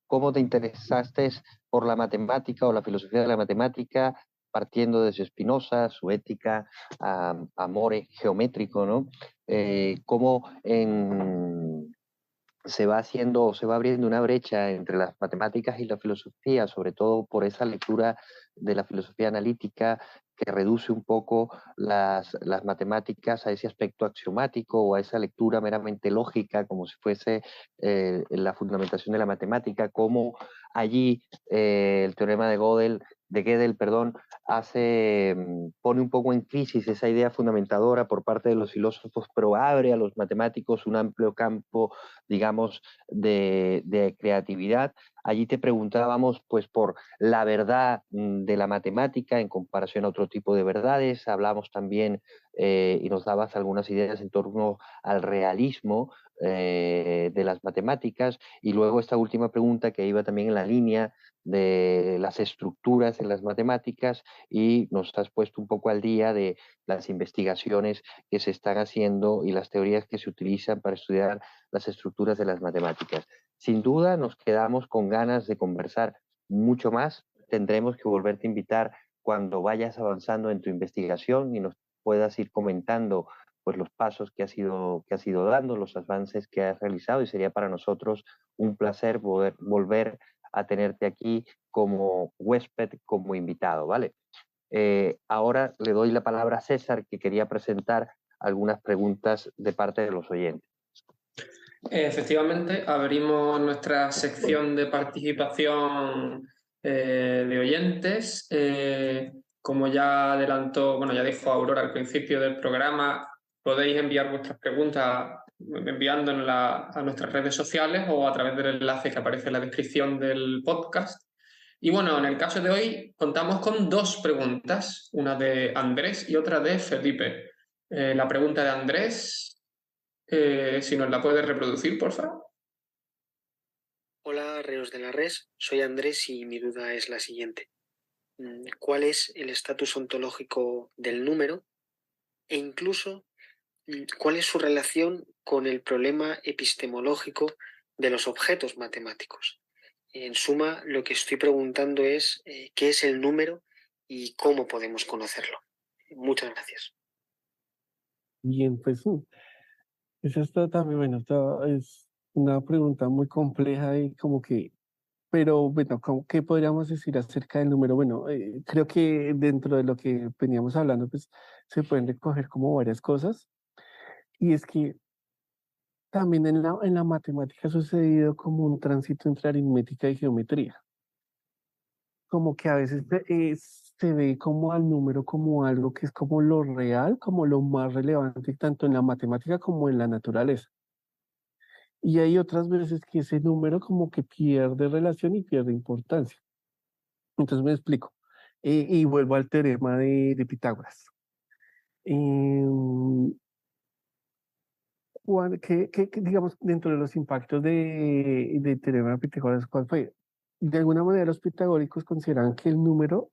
cómo te interesaste por la matemática o la filosofía de la matemática, partiendo desde Spinoza, su ética, amore geométrico, ¿no? Cómo se va haciendo, se va abriendo una brecha entre las matemáticas y la filosofía, sobre todo por esa lectura de la filosofía analítica que reduce un poco las matemáticas a ese aspecto axiomático o a esa lectura meramente lógica, como si fuese la fundamentación de la matemática, como allí el teorema de Gödel, perdón, pone un poco en crisis esa idea fundamentadora por parte de los filósofos, pero abre a los matemáticos un amplio campo, digamos, de creatividad. Allí te preguntábamos, pues, por la verdad de la matemática en comparación a otro tipo de verdades. Hablamos también y nos dabas algunas ideas en torno al realismo de las matemáticas. Y luego esta última pregunta que iba también en la línea de las estructuras en las matemáticas y nos has puesto un poco al día de las investigaciones que se están haciendo y las teorías que se utilizan para estudiar las estructuras de las matemáticas. Sin duda nos quedamos con ganas de conversar mucho más. Tendremos que volverte a invitar cuando vayas avanzando en tu investigación y nos puedas ir comentando pues los pasos que has ido dando, los avances que has realizado y sería para nosotros un placer poder volver a tenerte aquí como huésped, como invitado, ¿vale? Ahora le doy la palabra a César, que quería presentar algunas preguntas de parte de los oyentes. Efectivamente, abrimos nuestra sección de participación de oyentes. Como ya adelantó, bueno, ya dijo Aurora al principio del programa, podéis enviar vuestras preguntas enviándolas a nuestras redes sociales o a través del enlace que aparece en la descripción del podcast. Y bueno, en el caso de hoy contamos con dos preguntas, una de Andrés y otra de Felipe. La pregunta de Andrés, si nos la puedes reproducir, por favor. Hola, reos de la res, soy Andrés y mi duda es la siguiente. ¿Cuál es el estatus ontológico del número? E incluso ¿cuál es su relación con el problema epistemológico de los objetos matemáticos? En suma, lo que estoy preguntando es qué es el número y cómo podemos conocerlo. Muchas gracias. Bien, pues esa está también, bueno, es una pregunta muy compleja y como que, pero bueno, ¿qué podríamos decir acerca del número? Bueno, creo que dentro de lo que veníamos hablando, pues se pueden recoger como varias cosas. Y es que también en la matemática ha sucedido como un tránsito entre aritmética y geometría. Como que a veces se ve como al número como algo que es como lo real, como lo más relevante, tanto en la matemática como en la naturaleza. Y hay otras veces que ese número como que pierde relación y pierde importancia. Entonces me explico. Y vuelvo al teorema de Pitágoras. Em, digamos, dentro de los impactos de teorema de Pitágoras, ¿cuál fue? De alguna manera los pitagóricos consideran que el número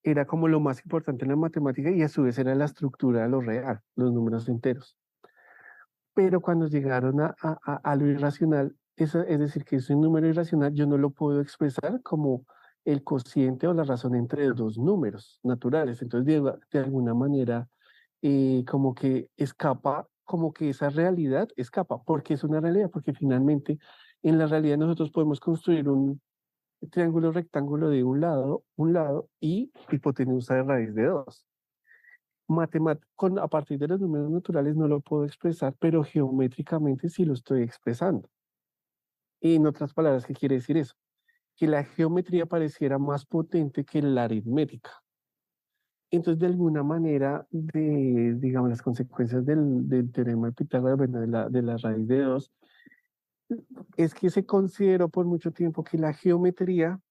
era como lo más importante en la matemática y a su vez era la estructura de lo real, los números enteros. Pero cuando llegaron a lo irracional, eso, es decir, que ese número irracional yo no lo puedo expresar como el cociente o la razón entre dos números naturales. Entonces, de alguna manera, como que escapa, como que esa realidad escapa. ¿Porque es una realidad? Porque finalmente en la realidad nosotros podemos construir un triángulo rectángulo de un lado y hipotenusa de raíz de 2. A partir de los números naturales no lo puedo expresar, pero geométricamente sí lo estoy expresando. Y en otras palabras, ¿qué quiere decir eso? Que la geometría pareciera más potente que la aritmética. Entonces, de alguna manera, digamos, las consecuencias del teorema de Pitágoras, bueno, de la raíz de 2, es que se consideró por mucho tiempo que la geometría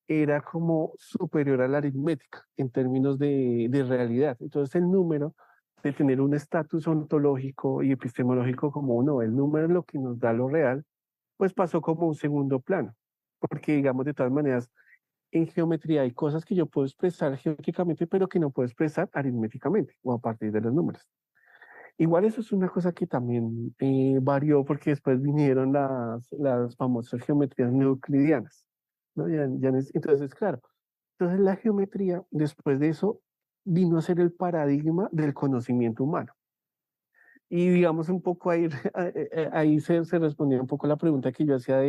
era como superior a la aritmética en términos de realidad. Entonces el número de tener un estatus ontológico y epistemológico como uno, el número es lo que nos da lo real, pues pasó como un segundo plano. Porque digamos de todas maneras, en geometría hay cosas que yo puedo expresar geométricamente, pero que no puedo expresar aritméticamente o a partir de los números. Igual eso es una cosa que también varió porque después vinieron las famosas geometrías no euclidianas, ¿no? Entonces, claro, entonces la geometría después de eso vino a ser el paradigma del conocimiento humano. Y digamos un poco ahí, ahí se respondía un poco la pregunta que yo hacía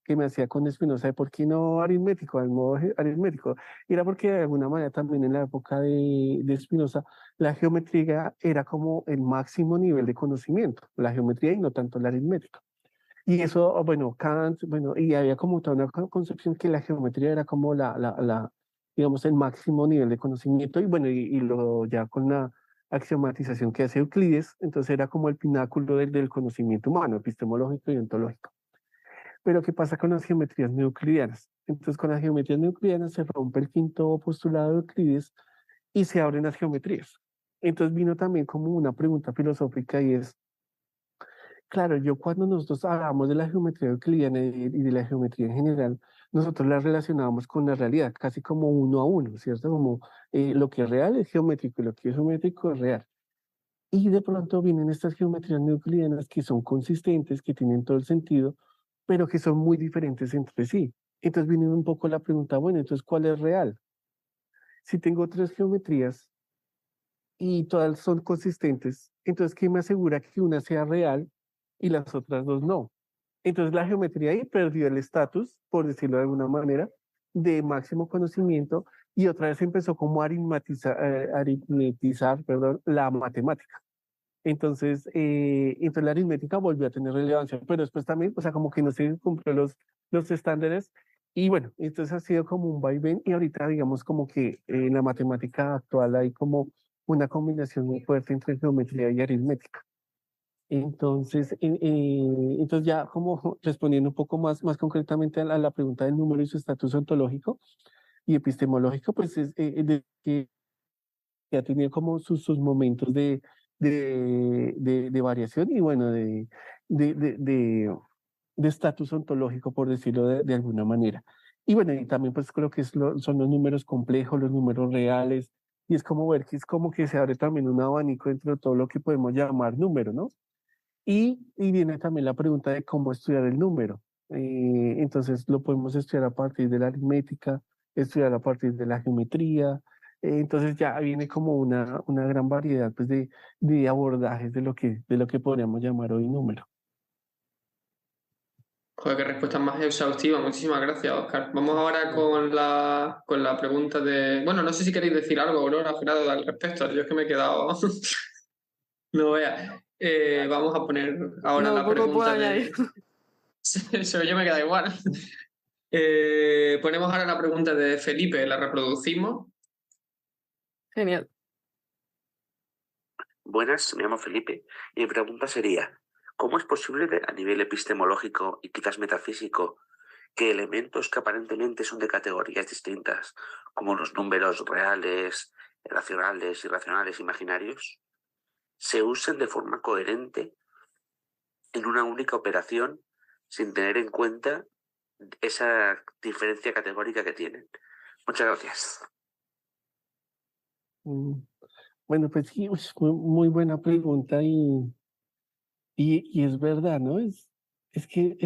que me hacía con Spinoza de por qué no aritmético, al modo aritmético. Y era porque de alguna manera también en la época de Spinoza la geometría era como el máximo nivel de conocimiento, la geometría y no tanto la aritmética. Y eso, bueno, Kant, bueno, y había como toda una concepción que la geometría era como digamos, el máximo nivel de conocimiento, y bueno, y lo ya con la axiomatización que hace Euclides, entonces era como el pináculo del conocimiento humano, epistemológico y ontológico. Pero ¿qué pasa con las geometrías no euclidianas? Entonces, con las geometrías no euclidianas se rompe el quinto postulado de Euclides y se abren las geometrías. Entonces vino también como una pregunta filosófica y es, claro, yo cuando nosotros hablamos de la geometría euclidiana y de la geometría en general, nosotros la relacionamos con la realidad, casi como uno a uno, ¿cierto? Como lo que es real es geométrico y lo que es geométrico es real. Y de pronto vienen estas geometrías no euclidianas que son consistentes, que tienen todo el sentido, pero que son muy diferentes entre sí. Entonces viene un poco la pregunta, bueno, entonces, ¿cuál es real? Si tengo tres geometrías y todas son consistentes, entonces, ¿qué me asegura que una sea real y las otras dos no? Entonces la geometría ahí perdió el estatus, por decirlo de alguna manera, de máximo conocimiento y otra vez empezó como a aritmetizar, perdón, la matemática. Entonces la aritmética volvió a tener relevancia, pero después también, o sea, como que no se cumplió los estándares y bueno, entonces ha sido como un vaivén y ahorita digamos como que en la matemática actual hay como una combinación muy fuerte entre geometría y aritmética. Entonces ya como respondiendo un poco más concretamente a la pregunta del número y su estatus ontológico y epistemológico, pues es que ha tenido como sus momentos de variación y bueno, de, de, de, de estatus ontológico, por decirlo de alguna manera. Y bueno, y también pues creo que son los números complejos, los números reales, y es como ver que es como que se abre también un abanico dentro de todo lo que podemos llamar número, ¿no? Y viene también la pregunta de cómo estudiar el número. Entonces lo podemos estudiar a partir de la aritmética, estudiar a partir de la geometría. Entonces ya viene como una gran variedad pues, de abordajes de lo que podríamos llamar hoy número. Joder, qué respuesta más exhaustiva. Muchísimas gracias, Oscar. Vamos ahora con la pregunta de... Bueno, no sé si queréis decir algo, Aurora, Gerardo, al respecto. Yo es que me he quedado... No veas. Vamos a poner ahora No, la poco puedo pregunta añadir. de... Eso yo me queda igual. Ponemos ahora la pregunta de Felipe, la reproducimos. Genial. Buenas, me llamo Felipe y mi pregunta sería, ¿cómo es posible a nivel epistemológico y quizás metafísico que elementos que aparentemente son de categorías distintas, como los números reales, racionales, irracionales, imaginarios, se usen de forma coherente en una única operación sin tener en cuenta esa diferencia categórica que tienen? Muchas gracias. Bueno, pues sí, muy buena pregunta y es verdad, ¿no? Es que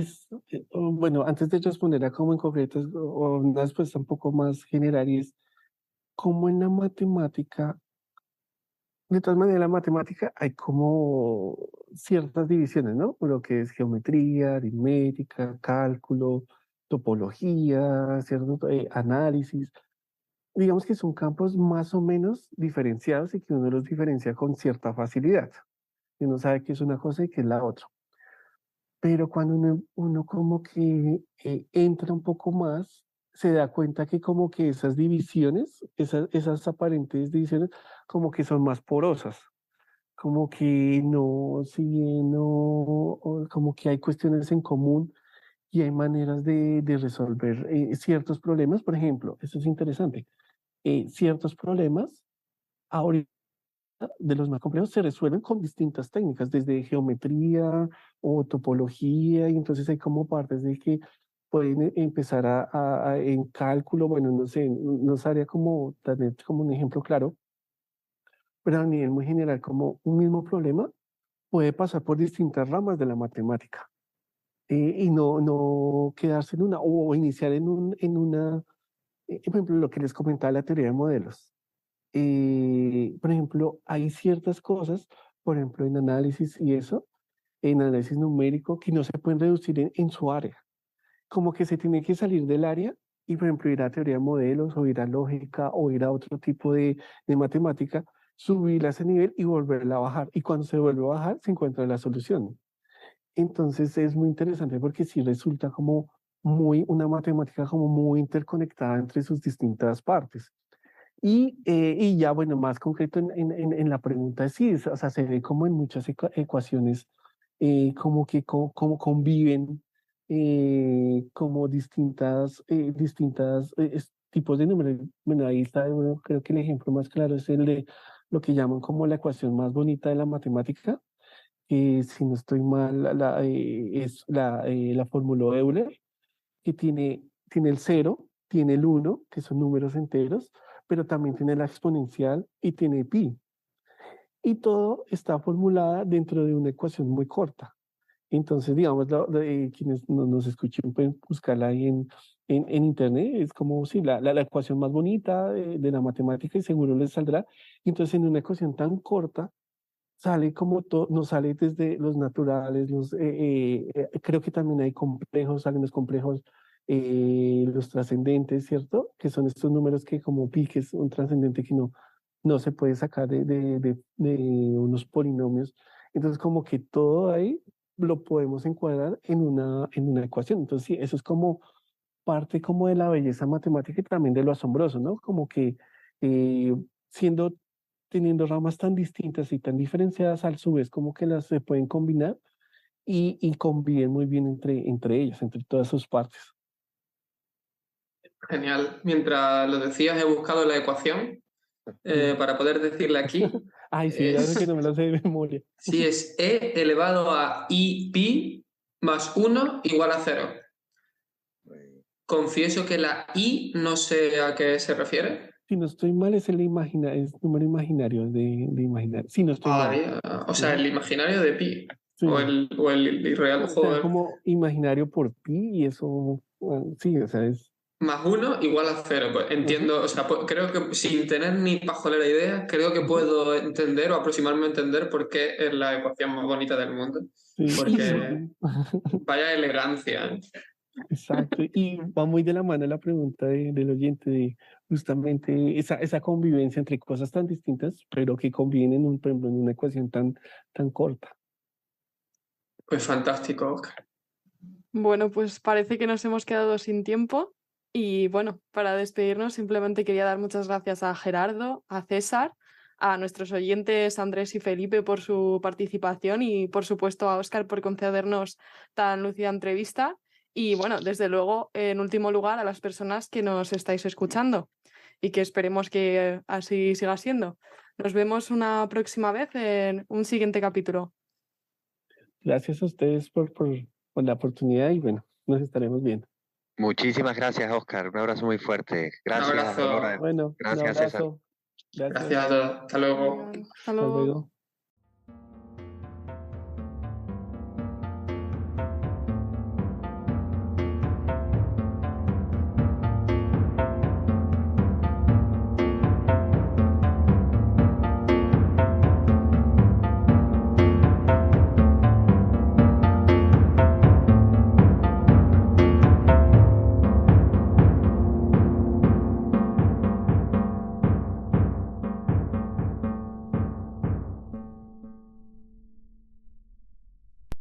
bueno, antes de responder a cómo en concreto, o una respuesta un poco más general, y es como en la matemática, de todas maneras, en la matemática hay como ciertas divisiones, ¿no? Lo que es geometría, aritmética, cálculo, topología, cierto análisis. Digamos que son campos más o menos diferenciados y que uno los diferencia con cierta facilidad. Y uno sabe que es una cosa y que es la otra. Pero cuando uno como que entra un poco más, se da cuenta que como que esas divisiones, esas aparentes divisiones, como que son más porosas, como que no, si bien no, como que hay cuestiones en común y hay maneras de resolver ciertos problemas. Por ejemplo, esto es interesante, ciertos problemas ahorita de los más complejos se resuelven con distintas técnicas, desde geometría o topología, y entonces hay como partes de que pueden empezar en cálculo, bueno, no sé, no sabría como tener como un ejemplo claro, pero a nivel muy general, como un mismo problema puede pasar por distintas ramas de la matemática y no quedarse en una, o iniciar en una, por ejemplo, lo que les comentaba la teoría de modelos. Por ejemplo, hay ciertas cosas, por ejemplo, en análisis y eso, en análisis numérico, que no se pueden reducir en su área. Como que se tiene que salir del área y, por ejemplo, ir a teoría de modelos o ir a lógica o ir a otro tipo de matemática, subirla a ese nivel y volverla a bajar. Y cuando se vuelve a bajar, se encuentra la solución. Entonces es muy interesante porque sí resulta como una matemática como muy interconectada entre sus distintas partes. Y ya, bueno, más concreto en la pregunta, sí, o sea, se ve como en muchas ecuaciones, como que como conviven como distintas tipos de números. Bueno, ahí está, bueno, creo que el ejemplo más claro es el de lo que llaman como la ecuación más bonita de la matemática, si no estoy mal, es la fórmula Euler, que tiene el cero, tiene el uno, que son números enteros, pero también tiene la exponencial y tiene pi. Y todo está formulada dentro de una ecuación muy corta. Entonces, digamos, quienes nos escuchen pueden buscarla ahí en internet. Es como si la ecuación más bonita de la matemática y seguro les saldrá. Entonces, en una ecuación tan corta, sale como todo, nos sale desde los naturales, creo que también hay complejos, salen los complejos, los trascendentes, ¿cierto? Que son estos números que como pi, que es un trascendente que no se puede sacar de unos polinomios. Entonces como que todo ahí lo podemos encuadrar en una ecuación. Entonces sí, eso es como parte como de la belleza matemática y también de lo asombroso, ¿no? Como que eh, siendo teniendo ramas tan distintas y tan diferenciadas, a su vez como que las se pueden combinar y conviven muy bien entre ellas, entre todas sus partes. Genial. Mientras lo decías, he buscado la ecuación para poder decirla aquí. Ay, sí, ya sé que no me la sé de memoria. Sí, es e elevado a i pi más 1 igual a 0. Confieso que la i no sé a qué se refiere. Si no estoy mal, es es número imaginario de imaginario. Si no estoy mal. O sea, el imaginario de pi. Sí. O el irreal, O sea, joder. como imaginario por pi y eso, bueno, sí, o sea, es... Más 1 igual a 0. Pues entiendo, o sea, creo que sin tener ni pajolera idea, creo que puedo entender o aproximarme a entender por qué es la ecuación más bonita del mundo. Sí, Porque vaya elegancia, ¿eh? exacto. Y va muy de la mano la pregunta del oyente de justamente esa convivencia entre cosas tan distintas, pero que conviven en por ejemplo, en una ecuación tan corta. Pues fantástico, Oscar. Bueno, pues parece que nos hemos quedado sin tiempo y bueno, para despedirnos simplemente quería dar muchas gracias a Gerardo, a César, a nuestros oyentes Andrés y Felipe por su participación y por supuesto a Óscar por concedernos tan lúcida entrevista y bueno, desde luego en último lugar a las personas que nos estáis escuchando y que esperemos que así siga siendo. Nos vemos una próxima vez en un siguiente capítulo. Gracias a ustedes por la oportunidad y bueno, nos estaremos viendo. Muchísimas gracias, Oscar. Un abrazo muy fuerte. Gracias, abrazo. Aurora. Bueno, un Gracias, César. abrazo. Gracias. Gracias a todos. Hasta luego. Hasta Hasta luego. luego.